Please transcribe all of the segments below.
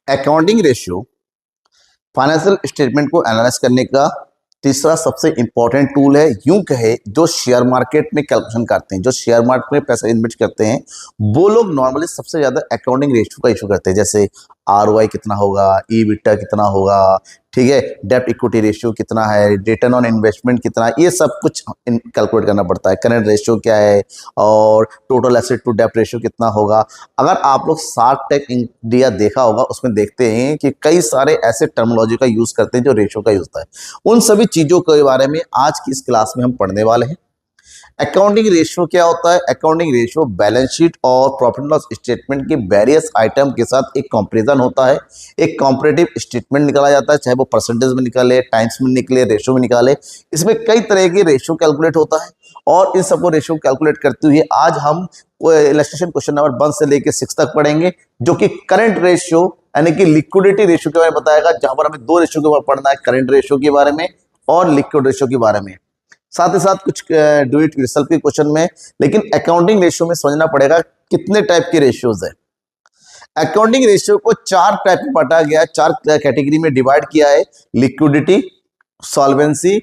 Accounting ratio financial statement को analyse करने का तीसरा सबसे इंपॉर्टेंट टूल है। यूं कहे जो शेयर मार्केट में कैलकुलेशन करते हैं, जो शेयर मार्केट में पैसा इन्वेस्ट करते हैं, वो लोग नॉर्मली सबसे ज्यादा अकाउंटिंग रेशियो का इशू करते हैं। जैसे आरओआई कितना होगा, ईबिटा कितना होगा, ठीक है, डेब्ट इक्विटी रेशियो कितना है, रिटर्न ऑन इन्वेस्टमेंट कितना है, ये सब कुछ कैलकुलेट करना पड़ता है। करंट रेशियो क्या है और टोटल एसेट टू डेब्ट रेशियो कितना होगा। अगर आप लोग शार्क टैंक इंडिया देखा होगा, उसमें देखते हैं कि कई सारे ऐसे टर्मिनोलॉजी का यूज करते हैं जो रेशियो का यूज होता है। उन सभी चीजों के बारे में आज की इस क्लास में हम पढ़ने वाले हैं। अकाउंटिंग रेशियो क्या होता है? अकाउंटिंग रेशियो बैलेंस शीट और प्रॉफिट एंड लॉस स्टेटमेंट के वेरियस आइटम के साथ एक कंपैरिजन होता है। एक कंपैरेटिव स्टेटमेंट निकाला जाता है, चाहे वो परसेंटेज में निकाले, टाइम्स में निकले, रेशियो में निकाले। इसमें कई तरह के रेशियो कैलकुलेट होता है और इन सबको रेशियो कैलकुलेट करते हुए आज हम इलस्ट्रेशन क्वेश्चन नंबर 1 से लेकर 6 तक पढ़ेंगे, जो कि करंट रेशियो यानी कि लिक्विडिटी रेशियो के बारे में बताएगा। जहां पर हमें दो रेशियो के बारे में पढ़ना है, करंट रेशियो के बारे में और लिक्विड रेशियो के बारे में। साथ ही साथ कुछ डू इट योरसेल्फ के क्वेश्चन में। लेकिन अकाउंटिंग रेशियो में समझना पड़ेगा कितने टाइप के रेशियोज है। अकाउंटिंग रेशियो को 4 टाइप में बांटा गया है, 4 कैटेगरी में डिवाइड किया है। लिक्विडिटी, सॉल्वेंसी,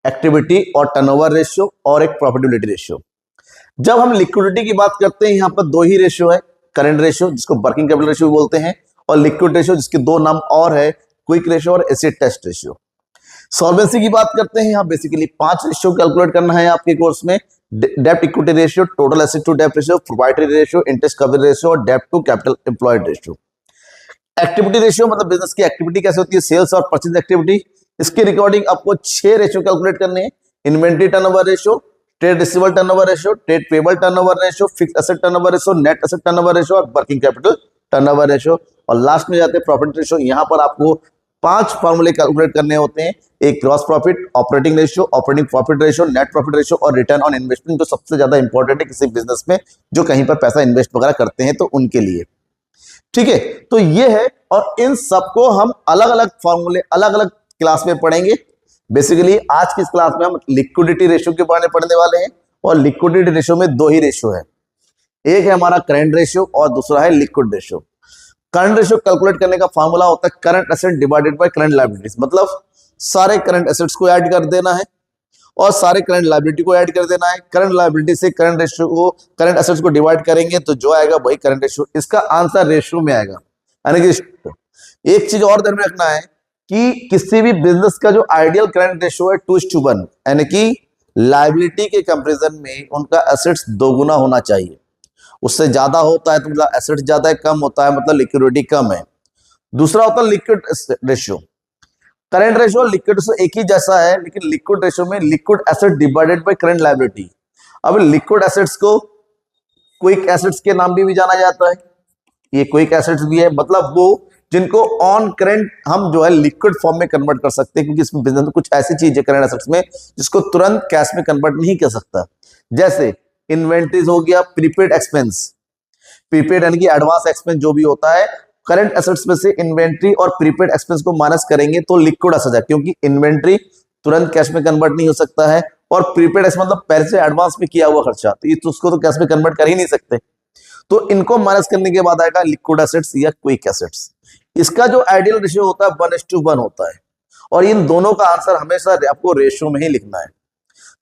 एक्टिविटी और टर्नओवर रेशियो और एक प्रॉफिटेबिलिटी रेशियो। जब हम लिक्विडिटी की बात करते हैं, यहां पर 2 ही रेशियो है। करंट रेशियो जिसको वर्किंग कैपिटल रेशियो बोलते हैं, और लिक्विड रेशियो जिसके 2 नाम और है, क्विक रेशियो और एसिड टेस्ट रेशियो। सॉल्वेंसी की बात करते हैं, यहां बेसिकली 5 रेशियो कैलकुलेट करना है आपके कोर्स में। डेब्ट equity ratio, total asset to डेब्ट ratio, proprietary ratio, interest coverage ratio और डेब्ट to capital employed ratio. Activity ratio मतलब बिजनेस की एक्टिविटी कैसे होती है, सेल्स और परचेज एक्टिविटी। इसके रिकॉर्डिंग आपको 6 रेशियो कैलकुलेट करने हैं। Inventory turnover ratio, trade receivable turnover ratio, trade payable turnover ratio, fixed asset turnover ratio, net asset turnover ratio और वर्किंग कैपिटल टर्नओवर रेशियो। और लास्ट में जाते हैं प्रॉफिट रेशियो। यहां पर आपको 5 फॉर्मूले कैलकुलेट करने होते हैं। एक gross profit, operating ratio, operating profit ratio, net profit ratio और रिटर्न ऑन इन्वेस्टमेंट, जो सबसे ज्यादा इंपॉर्टेंट है किसी बिजनेस में जो कहीं पर पैसा इन्वेस्ट वगैरह करते हैं तो उनके लिए। ठीक है, तो ये है। और इन सबको हम अलग अलग फॉर्मूले अलग अलग क्लास में पढ़ेंगे। बेसिकली आज की इस क्लास में हम लिक्विडिटी रेशियो के बारे में पढ़ने वाले हैं। और लिक्विडिटी रेशियो में 2 ही रेशियो है, एक है हमारा करंट रेशियो और दूसरा है liquid ratio. Current ratio calculate करने का फॉर्मूला होता है current asset divided by current liabilities. मतलब सारे करंट एसेट्स को ऐड कर देना है और सारे करंट लायबिलिटी को ऐड कर देना है। करंट लायबिलिटी से करंट रेशियो को, करंट एसेट्स को डिवाइड करेंगे तो जो आएगा वही करंट रेशियो। इसका आंसर रेशियो में आएगा। यानी कि एक चीज और ध्यान में रखना है कि किसी भी बिजनेस का जो आइडियल करंट रेशियो है 2:1, यानी कि लायबिलिटी के कंपैरिजन में उनका एसेट्स दोगुना होना चाहिए। उससे ज्यादा होता है तो मतलब एसेट ज्यादा है, कम होता है मतलब लिक्विडिटी कम है। दूसरा होता है लिक्विड रेशियो। करंट रेशियो और लिक्विड रेशियो एक ही जैसा है, लेकिन लिक्विड रेशियो में liquid asset divided by current liability. अब लिक्विड एसेट्स को क्विक एसेट्स के नाम भी जाना जाता है। ये क्विक एसेट्स भी है, मतलब वो जिनको ऑन करंट हम जो है लिक्विड फॉर्म में कन्वर्ट कर सकते हैं, क्योंकि इसमें बिजनेस में कुछ ऐसी चीज है करंट एसेट्स में जिसको तुरंत कैश में कन्वर्ट नहीं कर सकता। जैसे इन्वेंट्रीज हो गया, प्रीपेड एक्सपेंस। प्रीपेड यानी कि एडवांस एक्सपेंस जो भी होता है, करंट एसेट्स में से इन्वेंट्री और प्रीपेड एक्सपेंस को माइनस करेंगे तो लिक्विड एसेट है, क्योंकि इन्वेंट्री तुरंत कैश में कन्वर्ट नहीं हो सकता है और प्रीपेड एक्सपेंस मतलब पहले से एडवांस में किया हुआ खर्चा, तो उसको तो कैश में कन्वर्ट कर ही नहीं सकते। तो इनको माइनस करने के बाद आएगा लिक्विड एसेट्स या क्विक एसेट्स। इसका जो आइडियल रेशियो होता है 1:1 होता है। और इन दोनों का आंसर हमेशा आपको रेशियो में ही लिखना है।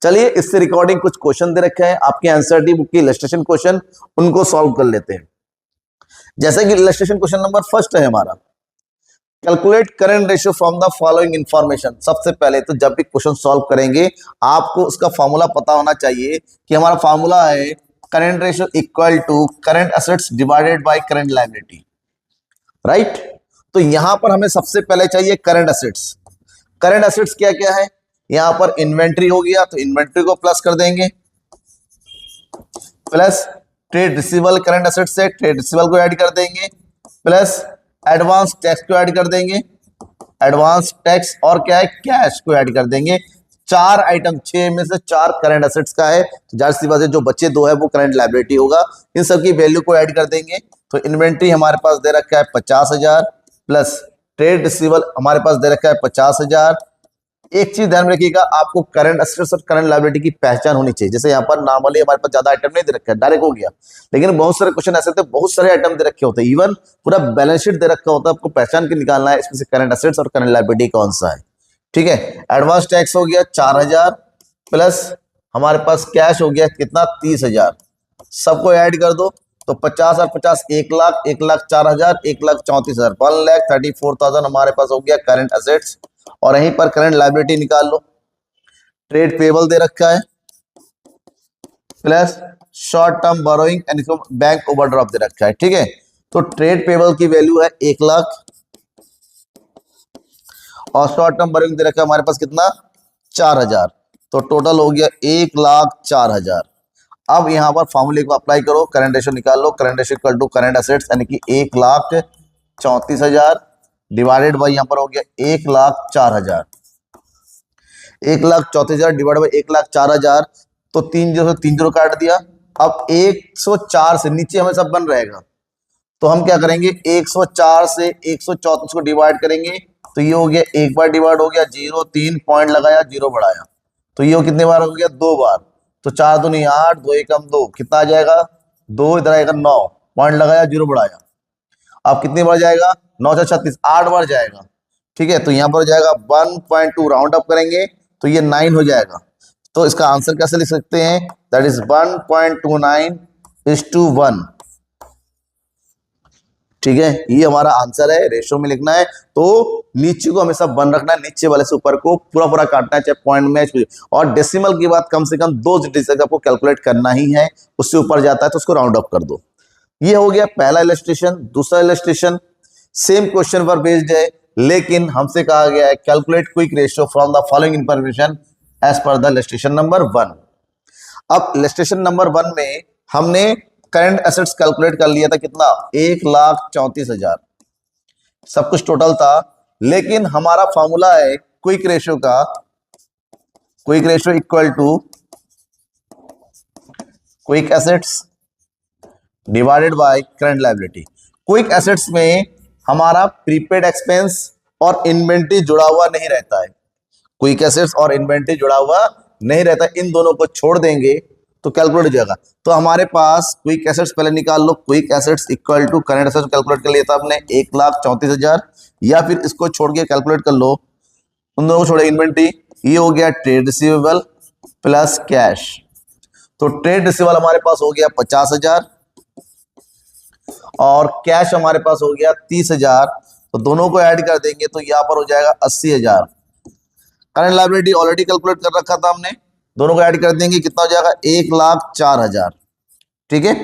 चलिए, इससे रिकॉर्डिंग कुछ क्वेश्चन दे रखे हैं आपके एनसीईआरटी बुक की इलस्ट्रेशन क्वेश्चन, उनको सॉल्व कर लेते हैं। जैसे कि इलस्ट्रेशन क्वेश्चन नंबर 1 है हमारा, calculate current ratio from the following information. सबसे पहले तो जब भी क्वेश्चन सॉल्व करेंगे आपको उसका फॉर्मूला पता होना चाहिए कि हमारा फॉर्मूला है current ratio equal to current assets divided by current liability, right. तो यहां पर हमें सबसे पहले चाहिए करंट एसेट्स। करंट एसेट्स क्या क्या है? यहां पर इन्वेंट्री हो गया तो इन्वेंट्री को प्लस कर देंगे, plus trade receivable current asset से ट्रेड रिसीवेबल को ऐड कर देंगे, प्लस एडवांस टैक्स को ऐड कर देंगे, एडवांस टैक्स और क्या है, कैश को ऐड कर देंगे। 4 आइटम, 6 में से 4 करंट एसेट्स का है, तो जाहिर सी बात है जो बचे 2 है वो करंट लायबिलिटी होगा। इन सब की वैल्यू को ऐड कर देंगे। तो इन्वेंट्री हमारे पास दे रखा है 50,000, प्लस ट्रेड रिसीवेबल हमारे पास दे रखा है 50,000, एक चीज ध्यान में रखिएगा, आपको करंट एसेट्स और करंट लायबिलिटी की पहचान होनी चाहिए। जैसे यहाँ पर नॉर्मली हमारे पास ज्यादा आइटम नहीं दे रखा है, डायरेक्ट हो गया, लेकिन बहुत सारे क्वेश्चन ऐसे थे, बहुत सारे आइटम दे रखे होते हैं, इवन पूरा बैलेंस शीट दे रखा होता है, आपको पहचान के निकालना है इसमें से करंट एसेट्स और करंट लायबिलिटी कौन सा है। ठीक है, एडवांस टैक्स हो गया 4000 प्लस हमारे पास कैश हो गया कितना 30,000, सबको ऐड कर दो तो 50 और 50 1,00,000, 1,04,000, 1,34,000, 1,34,000 हमारे पास हो गया करंट एसेट्स। और यहीं पर करंट लायबिलिटी निकाल लो, ट्रेड पेबल दे रखा है plus short term borrowing and इसको बैंक ओवरड्राफ्ट दे रखा है। ठीक है, तो ट्रेड पेबल की वैल्यू है 1,00,000 और शॉर्ट टर्म बोरोइंग दे रखा है हमारे पास कितना 4,000, तो टोटल हो गया 1,04,000। अब यहां पर फॉर्मूले को अप्लाई करो, करंट रेशियो निकाल लो, current ratio equal to current assets यानी कि 1,34,000 डिवाइडेड बाई यहां पर हो गया 1,04,000, 1,34,000 डिवाइड बाई 1,04,000, तो 3 0 काट दिया। अब 104 से नीचे हमें सब बन रहेगा, तो हम क्या करेंगे 104 से 134 को डिवाइड करेंगे, तो ये हो गया एक बार डिवाइड हो गया 0, 3 पॉइंट लगाया 0 बढ़ाया, तो ये कितने बार हो गया 2 बार, तो 4 दूनी 8, 2 एकम 2, कितना आ जाएगा 2, इधर आएगा 9, पॉइंट लगाया 0 बढ़ाया, अब कितनी बार जाएगा 9 से 36 8 बार जाएगा। ठीक है, तो यहाँ पर जाएगा 1.2, राउंड अप करेंगे तो ये 9 हो जाएगा। तो इसका आंसर कैसे लिख सकते हैं, दैट इज 1.29:1। ठीक है, ये हमारा आंसर है, रेशो में लिखना है तो नीचे को हमेशा बंद रखना है, नीचे वाले से ऊपर को पूरा पूरा काटना है, चाहे पॉइंट में, और डेसिमल की बात कम से कम 2 डिजिट तक आपको कैलकुलेट करना ही है, उससे ऊपर जाता है तो उसको राउंड अप कर दो। ये हो गया पहला इलस्ट्रेशन। दूसरा इलस्ट्रेशन सेम क्वेश्चन पर बेस्ड है, लेकिन हमसे कहा गया है calculate quick ratio from the following information as per the illustration number 1। अब इलस्ट्रेशन नंबर 1 में हमने करंट एसेट्स कैलकुलेट कर लिया था कितना 1,34,000, सब कुछ टोटल था, लेकिन हमारा फॉर्मूला है क्विक रेशियो का, quick ratio equal to quick assets divided by current liability. Quick assets में हमारा प्रीपेड एक्सपेंस और इन्वेंट्री जुड़ा हुआ नहीं रहता है, क्विक एसेट्स और इन्वेंट्री जुड़ा हुआ नहीं रहता, इन दोनों को छोड़ देंगे तो कैलकुलेट हो जाएगा। तो हमारे पास क्विक एसेट्स पहले निकाल लो, quick assets equal to current assets calculate कर लिया था आपने 1,34,000, या फिर इसको छोड़ के कैलकुलेट कर लो, उन दोनों को छोड़े इन्वेंट्री, ये हो गया ट्रेड रिसीवेबल प्लस कैश, तो ट्रेड रिसीवेबल हमारे पास हो गया 50,000 और कैश हमारे पास हो गया 30,000, तो दोनों को ऐड कर देंगे तो यहाँ पर हो जाएगा 80,000। करंट लायबिलिटी ऑलरेडी कैलकुलेट कर रखा था हमने, दोनों को ऐड कर देंगे कितना हो जाएगा 1,04,000। ठीक है,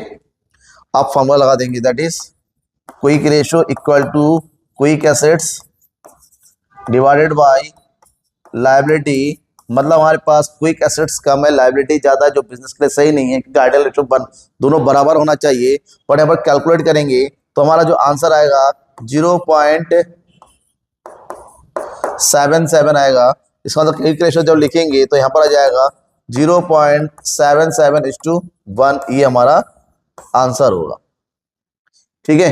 अब फॉर्मूला लगा देंगे, that is quick ratio equal to quick assets divided by liability, मतलब हमारे पास क्विक एसेट्स कम है, लायबिलिटी ज्यादा है, जो बिजनेस के लिए सही नहीं है, क्योंकि आइडियल रेशियो दोनों बराबर होना चाहिए। पर यहाँ पर कैलकुलेट करेंगे तो हमारा जो आंसर आएगा 0.77 आएगा। इसका मतलब क्विक रेशियो जब लिखेंगे तो यहाँ पर आ जाएगा 0.77:1, ये हमारा आंसर होगा। ठीक है,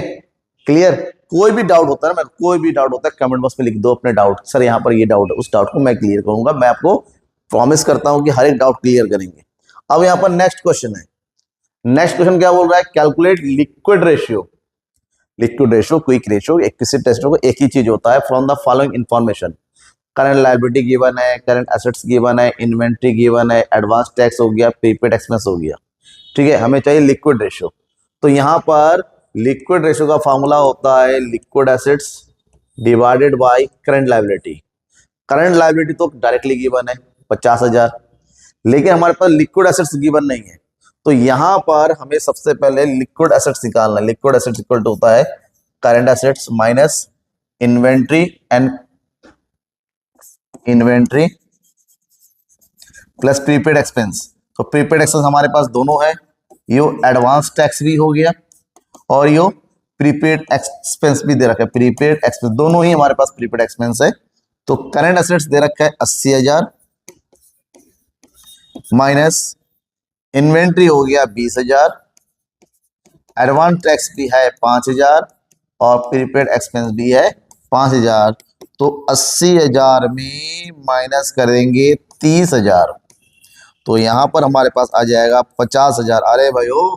क्लियर। कोई भी डाउट होता है ना, कोई भी डाउट होता है कमेंट बॉक्स में लिख दो अपने डाउट, सर यहाँ पर ये डाउट है, उस डाउट को मैं क्लियर करूंगा, मैं आपको प्रॉमिस करता हूं कि हर एक डाउट क्लियर करेंगे। अब यहाँ पर नेक्स्ट क्वेश्चन है, नेक्स्ट क्वेश्चन क्या बोल रहा है, calculate liquid ratio. Liquid ratio quick ratio एक किसी टेस्ट को एक ही चीज होता है, from the following information, current liability given है, करंट एसेट्स गिवन है, इन्वेंट्री गिवन है, एडवांस टैक्स हो गया, प्रीपेड एक्सपेंस हो गया। ठीक है, हमें चाहिए लिक्विड रेशियो, तो यहाँ पर लिक्विड रेशियो का फॉर्मूला होता है liquid assets divided by current liability. Current liability तो डायरेक्टली गिवन है 50,000, लेकिन हमारे पास लिक्विड एसेट्स गिवन नहीं है, तो यहां पर हमें सबसे पहले लिक्विड एसेट्स निकालना है। लिक्विड एसेट्स इक्वल टू होता है current assets minus inventory and inventory plus prepaid expense. तो प्रीपेड एक्सपेंस हमारे पास दोनों है, यो एडवांस टैक्स भी हो गया और यो प्रीपेड एक्सपेंस भी दे रखा है, प्रीपेड एक्सपेंस दोनों ही हमारे पास प्रीपेड एक्सपेंस है। तो करंट एसेट्स दे रखा है 80,000 माइनस इन्वेंट्री हो गया 20,000, एडवांस टैक्स भी है 5,000 और प्रीपेड एक्सपेंस भी है 5,000, तो 80,000 में माइनस करेंगे 30,000, तो यहां पर हमारे पास आ जाएगा 50,000। अरे भाइयों,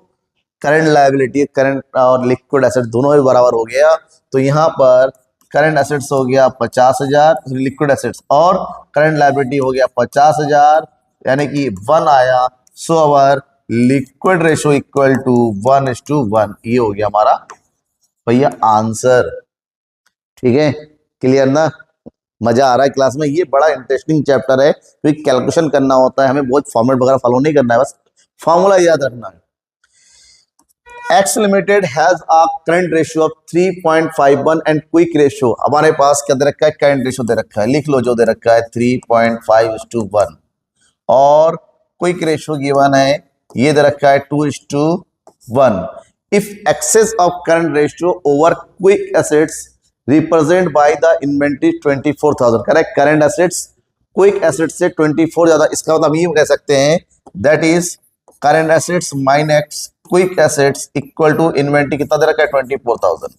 करंट लायबिलिटी, करंट और लिक्विड एसेट दोनों ही बराबर हो गया, तो यहाँ पर करंट एसेट्स हो गया 50,000, लिक्विड एसेट्स और करंट लायबिलिटी हो गया 50,000, यानी कि 1 आया। सो अवर लिक्विड रेशो इक्वल टू 1:1। ये हो गया हमारा भैया आंसर। ठीक है, क्लियर ना? मजा आ रहा है क्लास में? ये बड़ा इंटरेस्टिंग चैप्टर है, क्योंकि कैलकुलेशन करना होता है, हमें बहुत फॉर्मेट वगैरह फॉलो नहीं करना है, बस फॉर्मूला याद रखना है। X Limited has a current ratio of 3.51 and quick ratio। हमारे पास क्या दे रखा है? करंट रेशियो दे रखा है, लिख लो जो दे रखा है 3.5:1, और क्विक रेशियो गिवन है, ये दे रखा है 2:1। If excess of current ratio over quick assets represent by the inventory 24,000। Correct, current assets quick assets से 24 ज्यादा, इसका मतलब ये कह सकते हैं that is current assets minus quick assets equal to inventory कितना दे रखा है? 24,000।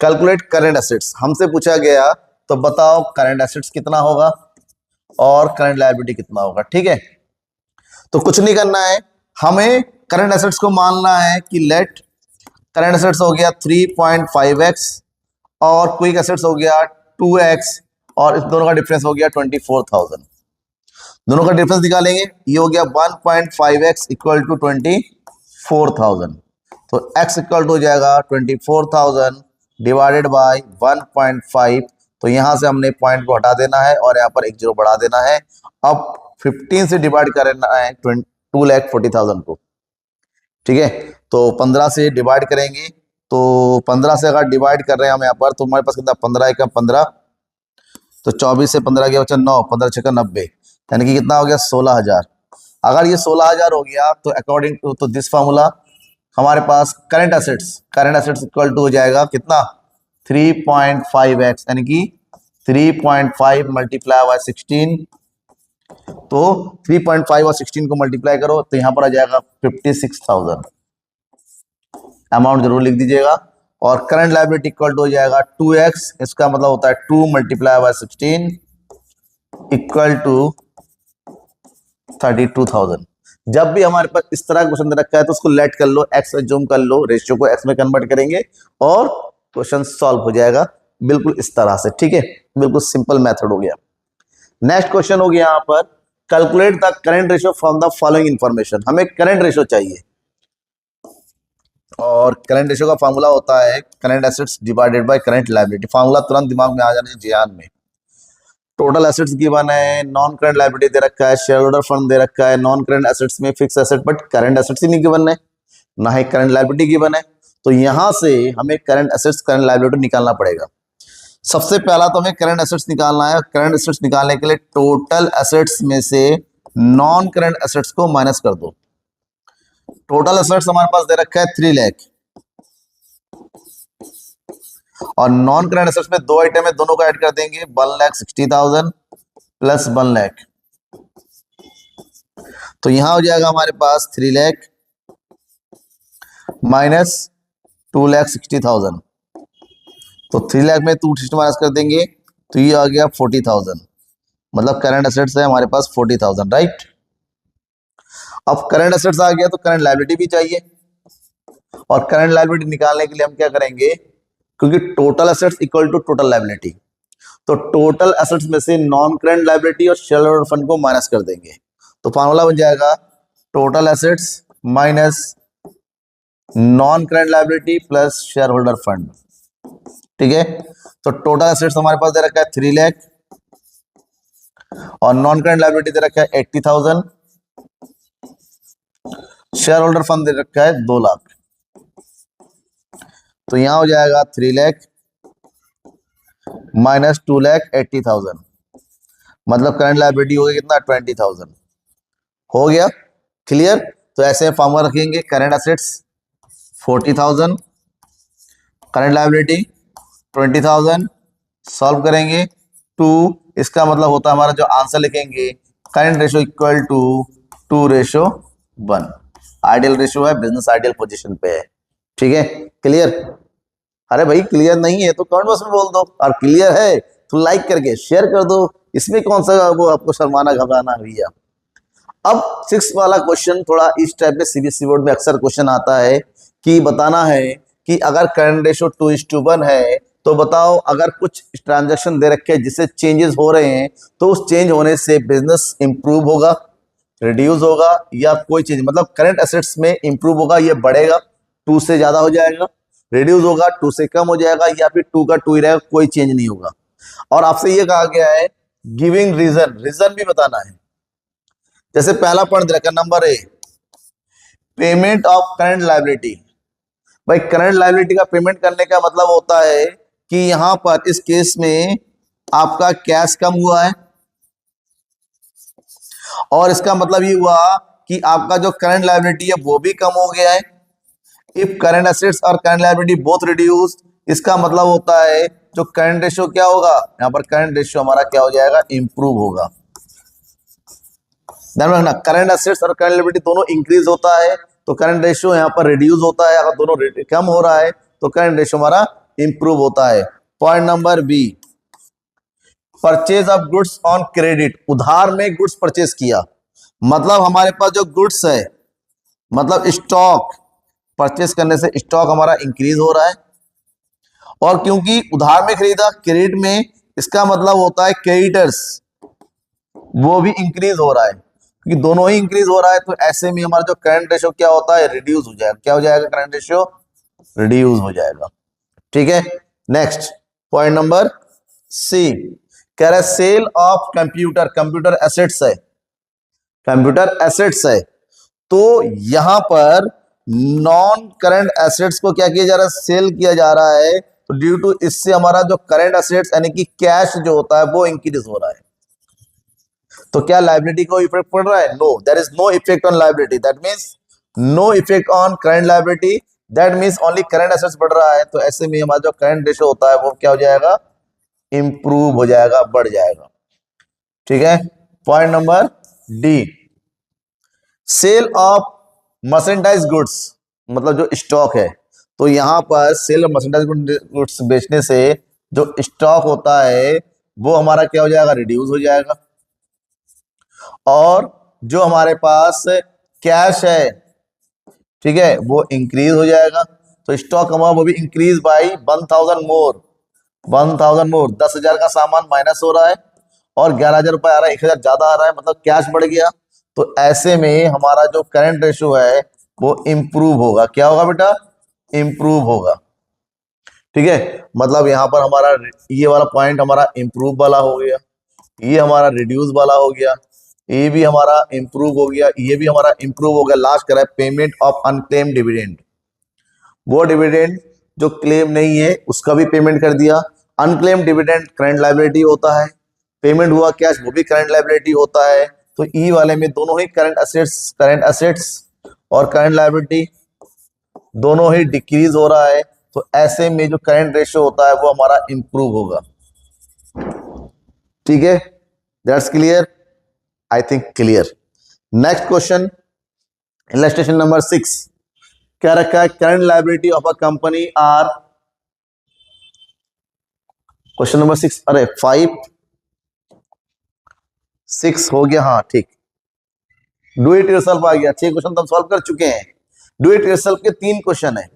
कैलकुलेट करंट एसेट्स हमसे पूछा गया, तो बताओ करंट एसेट्स कितना होगा और करंट लायबिलिटी कितना होगा। ठीक है, तो कुछ नहीं करना है, हमें करंट एसेट्स को मानना है कि लेट करंट एसेट्स हो गया 3.5x और क्विक एसेट्स हो गया 2x, और इस दोनों का डिफरेंस हो गया 24,000। दोनों का डिफरेंस निकालेंगे, ये हो गया 1.5x इक्वल टू 24,000, तो x इक्वल टू हो जाएगा 24,000 डिवाइडेड बाय 1.5। तो यहां से हमने पॉइंट को हटा देना है और यहाँ पर एक जीरो बढ़ा देना है। अब 15 से डिवाइड करना है 2,40,000 को। ठीक है, तो 15 से डिवाइड करेंगे, तो 15 से अगर डिवाइड कर रहे हैं हम यहाँ पर, तो हमारे पास कितना? 15 × 15, तो 24 से 15 गया बच्चा 9, 15 × 6 = 90, यानी कि कितना हो गया? 16,000। अगर ये 16,000 हो गया, तो अकॉर्डिंग टू दिस फार्मूला हमारे पास करंट एसेट्स इक्वल टू हो जाएगा कितना? 3.5x, यानी कि 3.5 मल्टीप्लाई बाय 16, तो 3.5 और 16 को मल्टीप्लाई करो तो यहां पर आ जाएगा 56,000। अमाउंट जरूर लिख दीजिएगा। और करंट लायबिलिटी इक्वल टू हो जाएगा 2x, इसका मतलब होता है 2 मल्टीप्लाई बाय 16 इक्वल टू 32,000। जब भी हमारे पास इस तरह का क्वेश्चन दे रखा है, तो उसको लेट कर लो, एक्स में जूम कर लो, रेशियो को एक्स में कन्वर्ट करेंगे और क्वेश्चन सॉल्व हो जाएगा बिल्कुल इस तरह से। ठीक है, बिल्कुल सिंपल मेथड हो गया। नेक्स्ट क्वेश्चन हो गया यहाँ पर, calculate the current ratio from the following information. हमें करंट रेशियो चाहिए, और करंट रेशियो का फॉर्मूला होता है current assets divided by current liability. Formula तुरंत दिमाग में आ जाने ध्यान में। टोटल एसेट्स गिवन है, नॉन करंट लायबिलिटी दे रखा है, शेयर होल्डर फंड दे रखा है, नॉन करंट एसेट्स में fix asset, but current assets ही नहीं गिवन है, ना ही करंट लायबिलिटी गिवन है। तो यहां से हमें करंट एसेट्स करंट लायबिलिटी निकालना पड़ेगा। सबसे पहला तो हमें करंट एसेट्स निकालना है। करंट एसेट्स निकालने के लिए टोटल एसेट्स में से नॉन करंट एसेट्स को माइनस कर दो। टोटल एसेट्स हमारे पास दे रखा है 3 लाख, और नॉन करंट एसेट्स में दो आइटम है, दोनों को ऐड कर देंगे, 1,60,000 प्लस 1 लाख, तो यहां हो जाएगा हमारे पास 3 लाख माइनस 2,60,000, तो 3 लाख में 260 माइनस कर देंगे, तो ये आ गया 40,000। मतलब करंट एसेट्स है हमारे पास 40,000, राइट। अब करंट एसेट्स आ गया, तो करंट लायबिलिटी भी चाहिए, और करंट लायबिलिटी निकालने के लिए हम क्या करेंगे, क्योंकि total assets equal to total liability, तो टोटल एसेट्स में से नॉन करंट लायबिलिटी और शेयर होल्डर फंड को माइनस कर देंगे। तो फॉर्मूला बन जाएगा total assets minus non current liability plus share holder fund. ठीक है, तो टोटल एसेट्स हमारे पास दे रखा है 3 लाख, और नॉन करंट लायबिलिटी दे रखा है 80,000, शेयर होल्डर फंड दे रखा है 2 लाख, तो यहां हो जाएगा 3 लाख माइनस 2,80,000, मतलब करंट लायबिलिटी हो गया कितना? 20,000। हो गया क्लियर। तो ऐसे फॉर्मूला रखेंगे, current assets 40,000, current liability 20,000, solve करेंगे 2, इसका मतलब होता है हमारा जो आंसर लिखेंगे, current ratio equal to 2:1। Ideal ratio है, बिजनेस आइडियल पोजीशन पे है। ठीक है, क्लियर। अरे भाई क्लियर नहीं है तो कमेंट बॉक्स में बोल दो, और क्लियर है तो लाइक करके शेयर कर दो, इसमें कौन सा वो आपको शर्माना घबराना भैया। अब 6 वाला क्वेश्चन थोड़ा इस टाइप में सीबीएसई बोर्ड में अक्सर क्वेश्चन आता है कि बताना है कि अगर करंट रेशो 2:1 है तो बताओ अगर कुछ ट्रांजैक्शन दे रखे हैं जिससे चेंजेस हो रहे हैं तो उस चेंज होने से बिजनेस इंप्रूव होगा, रिड्यूस होगा, या कोई चीज मतलब करंट एसेट्स में इंप्रूव होगा, ये बढ़ेगा 2 से ज्यादा हो जाएगा, रिड्यूस होगा 2 से कम हो जाएगा, या फिर 2 का 2 ही रहेगा, कोई चेंज नहीं होगा। और आपसे ये कहा गया है गिविंग रीजन, रीजन भी बताना है। जैसे पहला पॉइंट दे रखा number A, payment of current liability. भाई करंट लायबिलिटी का पेमेंट करने का मतलब होता है कि यहां पर इस केस में आपका कैश कम हुआ है, और इसका मतलब ये हुआ कि आपका जो करंट लायबिलिटी है वो भी कम हो गया है। इफ करंट एसेट्स और करंट लायबिलिटी बोथ रिड्यूस, इसका मतलब होता है जो करंट रेशियो क्या होगा, यहां पर करंट रेशियो हमारा क्या हो जाएगा, इंप्रूव होगा। ध्यान रखना करंट एसेट्स और करंट लायबिलिटी दोनों इंक्रीज होता है तो करंट रेशियो यहाँ पर रिड्यूस होता है, अगर दोनों कम हो रहा है तो करंट रेशियो हमारा इंप्रूव होता है। Point number B, purchase of goods on credit, उधार में गुड्स परचेज किया, मतलब हमारे पास जो गुड्स है मतलब स्टॉक, परचेज करने से स्टॉक हमारा इंक्रीज हो रहा है, और क्योंकि उधार में खरीदा क्रेडिट में, इसका मतलब होता है क्रेडिटर्स वो भी इंक्रीज हो रहा है, क्योंकि दोनों ही इंक्रीज हो रहा है तो ऐसे में हमारा जो करंट रेशियो क्या होता है, रिड्यूस हो जाएगा। क्या हो जाएगा, करंट रेशियो रिड्यूस हो जाएगा। ठीक है, नेक्स्ट पॉइंट नंबर सी, कह रहा है sale of computer, computer assets है, कंप्यूटर एसेट्स है, तो यहां पर नॉन करंट एसेट्स को क्या किया जा रहा है, सेल किया जा रहा है, तो ड्यू टू इससे हमारा जो करंट एसेट्स यानी कि कैश जो होता है वो इंक्रीज हो रहा है। तो क्या लायबिलिटी को इफेक्ट पड़ रहा है, no, there is no effect on liability, that means no effect on current liability, that means only current assets बढ़ रहा है, तो ऐसे में हमारा जो करंट रेशियो होता है वो क्या हो जाएगा, इंप्रूव हो जाएगा, बढ़ जाएगा। ठीक है, point number D, sale of merchandise goods, मतलब जो स्टॉक है, तो यहां पर सेल ऑफ मर्चेंडाइज गुड्स बेचने से जो स्टॉक होता है वो हमारा क्या हो जाएगा, रिड्यूस हो जाएगा, और जो हमारे पास कैश है, ठीक है, वो इंक्रीज हो जाएगा। तो स्टॉक हमारा वो भी इंक्रीज बाई 1000 मोर, 1000 मोर, 10,000 का सामान माइनस हो रहा है और 11,000 रुपए आ रहा है, 1,000 ज्यादा आ रहा है, मतलब कैश बढ़ गया। तो ऐसे में हमारा जो करंट रेशियो है वो इंप्रूव होगा। क्या होगा बेटा, इंप्रूव होगा। ठीक है, मतलब यहां पर हमारा ये वाला पॉइंट हमारा इंप्रूव वाला हो गया, ये हमारा रिड्यूस वाला हो गया, ये भी हमारा इंप्रूव हो गया, ये भी हमारा इंप्रूव हो गया। लास्ट करा है पेमेंट ऑफ अनक्लेम डिविडेंड, वो डिविडेंड जो क्लेम नहीं है उसका भी पेमेंट कर दिया। अनक्लेम डिविडेंड करंट लायबिलिटी होता है, पेमेंट हुआ कैश वो भी करंट लायबिलिटी होता है। तो ई वाले में दोनों ही करंट एसेट्स और करंट लायबिलिटी दोनों ही डिक्रीज हो रहा है, तो ऐसे में जो करंट रेशियो होता है वो हमारा इंप्रूव होगा। ठीक है, that's clear, I think clear. Next question, illustration number 6, क्या रखा है, current liability of a company are, question number 6, अरे 5 6 हो गया, हाँ ठीक, डू इट योरसेल्फ आ गया। 6 क्वेश्चन तो हम सॉल्व कर चुके हैं। डू इट योरसेल्फ के 3 क्वेश्चन है।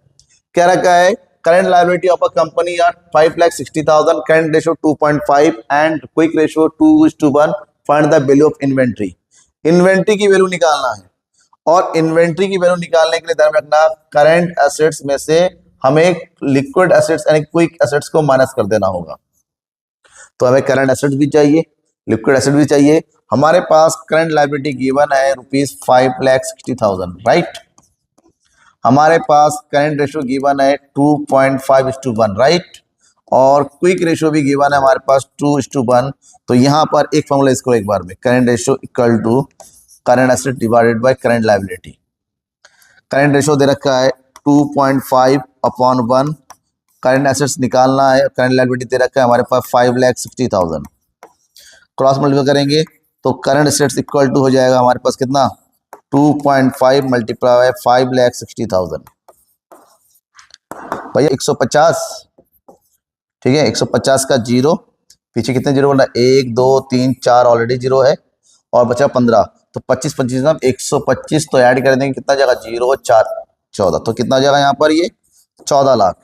क्या रखा है, current liability of a company are 5,60,000, current ratio 2.5 and quick ratio 2:1, find the value of inventory. Inventory की वैल्यू निकालना है, और इन्वेंट्री की वैल्यू निकालने के लिए ध्यान रखना करंट एसेट्स में से हमें लिक्विड एसेट्स यानी क्विक एसेट्स को माइनस कर देना होगा। तो हमें करंट एसेट्स भी चाहिए, लिक्विड एसेट भी चाहिए। हमारे पास करंट लायबिलिटी गिवन है ₹5,60,000, राइट। हमारे पास करंट रेशियो गिवन है 2.5:1, राइट, और क्विक रेशियो भी गिवन है हमारे पास 2:1। तो यहाँ पर एक फॉर्मूला इसको एक बार में, current ratio equal to current asset divided by current liability. Current ratio दे रखा है 2.5/1, करंट एसेट्स निकालना है, करंट लायबिलिटी दे रखा है हमारे पास 5,60,000। क्रॉस मल्टीप्लाई करेंगे तो करंट एसेट्स इक्वल टू हो जाएगा हमारे पास कितना, 2.5 मल्टीप्लाई 5,60,000। भैया 150, ठीक है 150 का जीरो, पीछे कितने जीरो बोला, 1 2 3 4 ऑलरेडी जीरो है और बचा 15, तो 25 25 ना 125, तो ऐड कर देंगे कितना जाएगा, 0 4 14, तो कितना जाएगा यहाँ पर ये 14 लाख।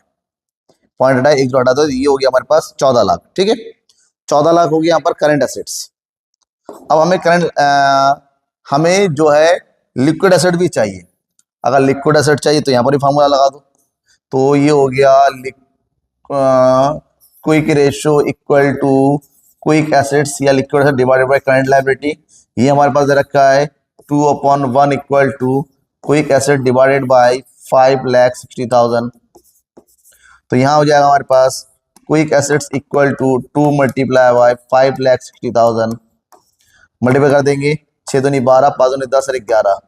पॉइंट हटाए, एक हटा दो, ये हो गया हमारे पास 14 लाख, ठीक है 14 लाख हो गया यहाँ पर करंट एसेट्स। अब हमें जो है लिक्विड एसेट भी चाहिए। अगर लिक्विड एसेट चाहिए तो यहाँ पर ही फार्मूला लगा दो, तो ये हो गया quick ratio equal to quick assets या liquid asset divided by current liability. ये हमारे पास दे रखा है 2/1 equal to quick asset divided by 5,60,000। तो यहाँ हो जाएगा हमारे पास quick assets equal to 2 multiply by 5,60,000, multiply कर देंगे 6 दूनी 12, 5 दूनी 10 और 11,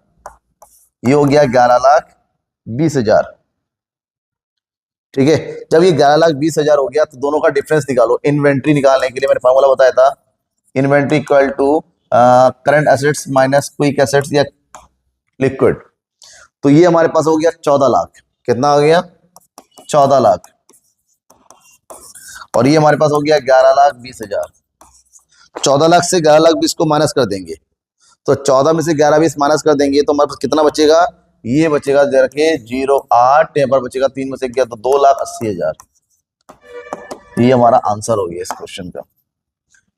ये हो गया 11,20,000, ठीक है। जब ये 11,20,000 हो गया तो दोनों का डिफरेंस निकालो। इन्वेंट्री निकालने के लिए मैंने फार्मूला बताया था, inventory equal to current assets minus quick assets या लिक्विड। तो ये हमारे पास हो गया 14 लाख, कितना हो गया 14 लाख, और ये हमारे पास हो गया 11,20,000। 14 लाख से 11,20,000 को माइनस कर देंगे, तो 14 में से 11,20 माइनस कर देंगे तो हमारे पास कितना बचेगा, ये बचेगा जरा के 0,8, यहाँ पर बचेगा 3 में से गया तो 2,80,000। ये हमारा आंसर हो गया इस क्वेश्चन का,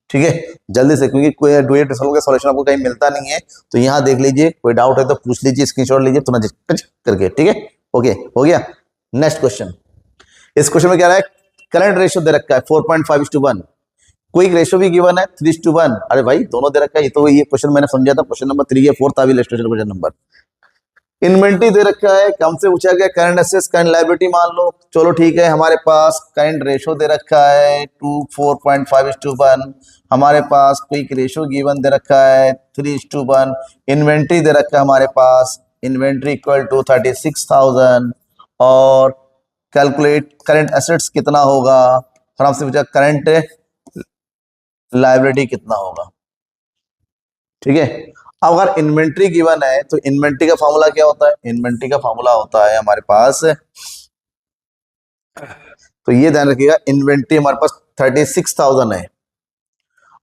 ठीक है। जल्दी से, क्योंकि कोई डुएट का सॉल्यूशन आपको कहीं मिलता नहीं है, तो यहाँ देख लीजिए, कोई डाउट है तो पूछ लीजिए, स्क्रीनशॉट लीजिए तुरंत करके, ठीक है। ओके हो गया। नेक्स्ट क्वेश्चन, इस क्वेश्चन में क्या रहा है, करंट रेशियो दे रखा है 4.5:1, क्विक रेशियो भी गिवन है 3:1। अरे भाई दोनों दे रखा है, ये तो ये क्वेश्चन मैंने समझा था, क्वेश्चन नंबर 3 या 4 था, अभी इलस्ट्रेशन क्वेश्चन नंबर। इन्वेंट्री दे रखा है, कम से पूछा गया करंट एसेट्स करंट लायबिलिटी मान लो, चलो ठीक है। हमारे पास करंट रेशियो दे रखा है 4.5:1, हमारे पास क्विक रेशियो गिवन दे रखा है 3:1, इन्वेंट्री दे रखा है हमारे पास, इन्वेंट्री इक्वल टू 36,000, और कैलकुलेट करंट एसेट्स कितना होगा, और हमसे पूछा करंट लायबिलिटी कितना होगा, ठीक है। अब अगर इन्वेंट्री गिवन है तो इन्वेंट्री का फॉर्मूला क्या होता है, इन्वेंट्री का फॉर्मूला होता है हमारे पास, तो ये ध्यान रखिएगा, इन्वेंट्री हमारे पास 36,000 है,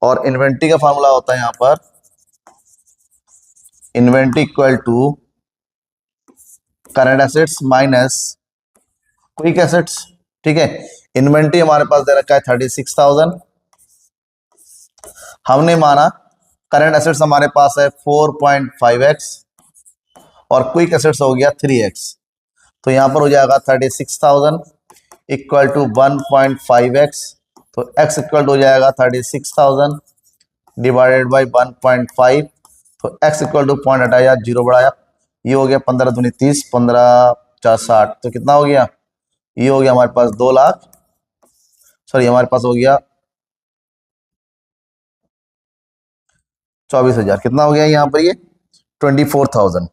और इन्वेंट्री का फॉर्मूला होता है यहाँ पर inventory equal to current assets minus quick assets, ठीक है। इन्वेंट्री हमारे पास दे रखा है 36,000, हमने माना करंट एसेट्स हमारे पास है 4.5x और क्विक एसेट्स हो गया 3x, तो यहां पर हो जाएगा 36,000 इक्वल टू 1.5x, तो x इक्वल टू हो जाएगा 36,000 डिवाइडेड बाई 1.5, तो x इक्वल टू पॉइंट हटाया, जीरो बढ़ाया, ये हो गया 15 दूनी 30, 15 4 60, तो कितना हो गया, ये हो गया हमारे पास 2 लाख, सॉरी हमारे पास हो गया 24,000, कितना हो गया यहाँ पर ये 24,000,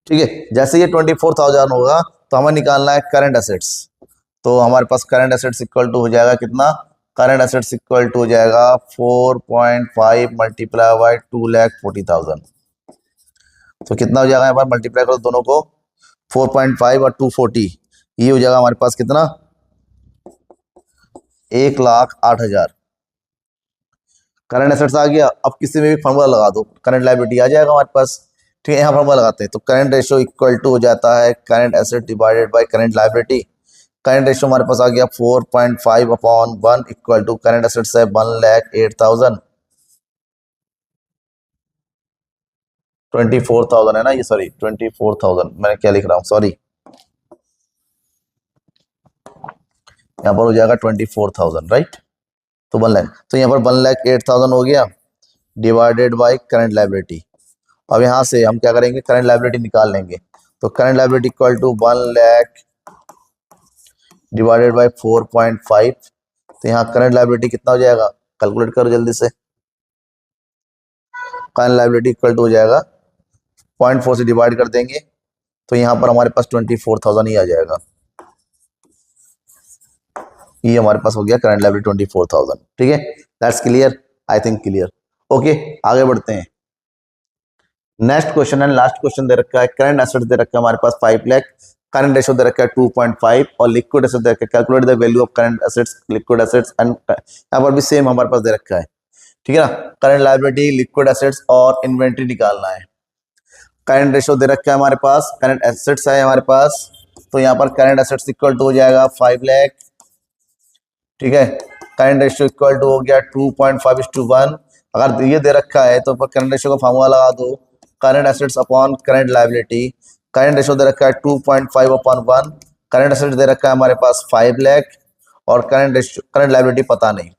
ठीक है। जैसे ये 24,000 होगा तो हमें निकालना है करंट एसेट्स, तो हमारे पास करंट एसेट्स इक्वल टू हो जाएगा कितना, करंट एसेट्स इक्वल टू हो जाएगा 4.5 मल्टीप्लाई बाय 2,40,000, तो कितना हो जाएगा यहाँ पर, मल्टीप्लाई करो दोनों को, 4.5 और 240, ये हो जाएगा हमारे पास कितना 1,08,000। करंट एसेट्स आ गया। अब किसी में भी फॉर्मूला लगा दो, करंट लायबिलिटी आ जाएगा हमारे पास, ठीक है। यहाँ फॉर्मूला लगाते हैं तो करंट रेशियो इक्वल टू हो जाता है current asset divided by current liability. Current ratio हमारे पास आ गया 4.5/1 इक्वल टू करंट एसेट्स है 1,08,000, 24,000 है ना ये, सॉरी 24,000, मैंने क्या लिख रहा हूँ, सॉरी, यहाँ पर हो जाएगा 24,000, राइट, तो 1 लाख, तो यहाँ पर 1,08,000 हो गया डिवाइडेड बाय करंट लायबिलिटी। अब यहाँ से हम क्या करेंगे, करंट लायबिलिटी निकाल लेंगे, तो current liability equal to 1 lakh divided by 4.5, तो यहाँ करंट लायबिलिटी कितना हो जाएगा, कैलकुलेट करो जल्दी से, करंट लायबिलिटी इक्वल टू हो जाएगा 0.4 से डिवाइड कर देंगे, तो यहाँ पर हमारे पास 24,000 ही आ जाएगा, ये हमारे पास हो गया करंट लायबिलिटी 24,000, ठीक है। That's clear, I think clear, okay. आगे बढ़ते हैं, next question and last question दे रखा है, करंट एसेट्स दे रखा है हमारे पास 5 लाख, करंट रेशियो दे रखा है 2.5 और लिक्विड एसेट दे रखा है, calculate the value of current assets, liquid assets and यहाँ पर भी सेम हमारे पास दे रखा है, ठीक है ना। करंट लायबिलिटी, लिक्विड एसेट्स और इन्वेंट्री निकालना है। करंट रेशियो दे रखा है हमारे पास, करंट एसेट्स है हमारे पास, तो यहाँ पर करंट एसेट्स इक्वल टू हो जाएगा 5 लाख, ठीक है। करंट रेशियो इक्वल टू हो गया 2.5:1। अगर ये दे रखा है तो करंट रेशियो का फार्मूला लगा दो, current assets upon current liability. Current ratio दे रखा है 2.5/1, करंट एसेट्स दे रखा है हमारे पास 5 लाख और करंट लायबिलिटी पता नहीं,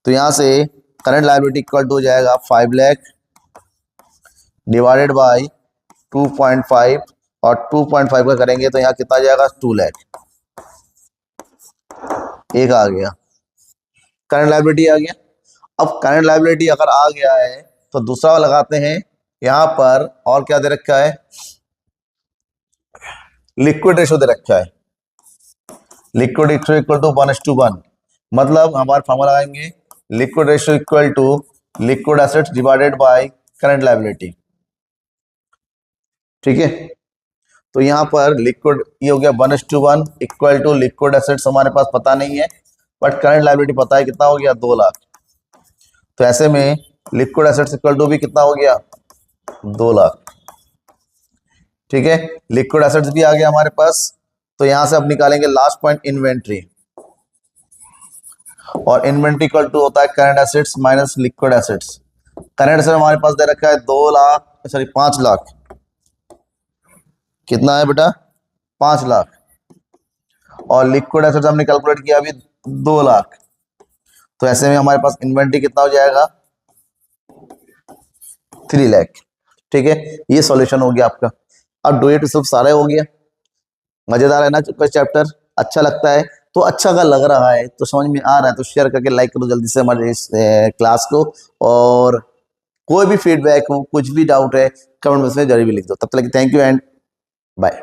तो यहाँ से करंट लायबिलिटी इक्वल टू हो जाएगा 5 लाख डिवाइडेड बाय 2.5 और 2.5 का करेंगे तो यहाँ कितना जाएगा 2 लाख, एक आ गया करंट लायबिलिटी आ गया। अब करंट लायबिलिटी अगर आ गया है तो दूसरा लगाते हैं यहाँ पर, और क्या दे रखा है, लिक्विड रेशियो दे रखा है, लिक्विड रेशियो इक्वल टू 1:1, मतलब हमारे फॉर्मूला लगाएंगे liquid ratio equal to liquid assets divided by current liability, ठीक है। तो यहाँ पर लिक्विड ये हो गया 1:1 इक्वल टू लिक्विड एसेट्स हमारे पास पता नहीं है बट करंट लायबिलिटी पता है, कितना हो गया 2 लाख। तो ऐसे में लिक्विड एसेट्स इक्वल टू भी कितना हो गया 2 लाख, ठीक है। लिक्विड एसेट्स भी आ गया हमारे पास, तो यहां से अब निकालेंगे लास्ट पॉइंट इन्वेंट्री, और इन्वेंट्री इक्वल टू होता है current assets minus liquid assets. Current assets हमारे पास दे रखा है 5 लाख, कितना है बेटा 5 लाख, और लिक्विड एसेट्स हमने कैलकुलेट किया अभी 2 लाख। तो ऐसे में हमारे पास इन्वेंट्री कितना हो जाएगा 3 लाख, ठीक है। ये सॉल्यूशन हो गया आपका। अब डू इट सिर्फ सारा हो गया। मजेदार है ना चैप्टर, अच्छा लगता है तो, अच्छा का लग रहा है तो, समझ में आ रहा है तो शेयर करके लाइक करो जल्दी से हमारे इस क्लास को, और कोई भी फीडबैक हो, कुछ भी डाउट है कमेंट बॉक्स में जरूर भी लिख दो। तब तक थैंक यू एंड बाय।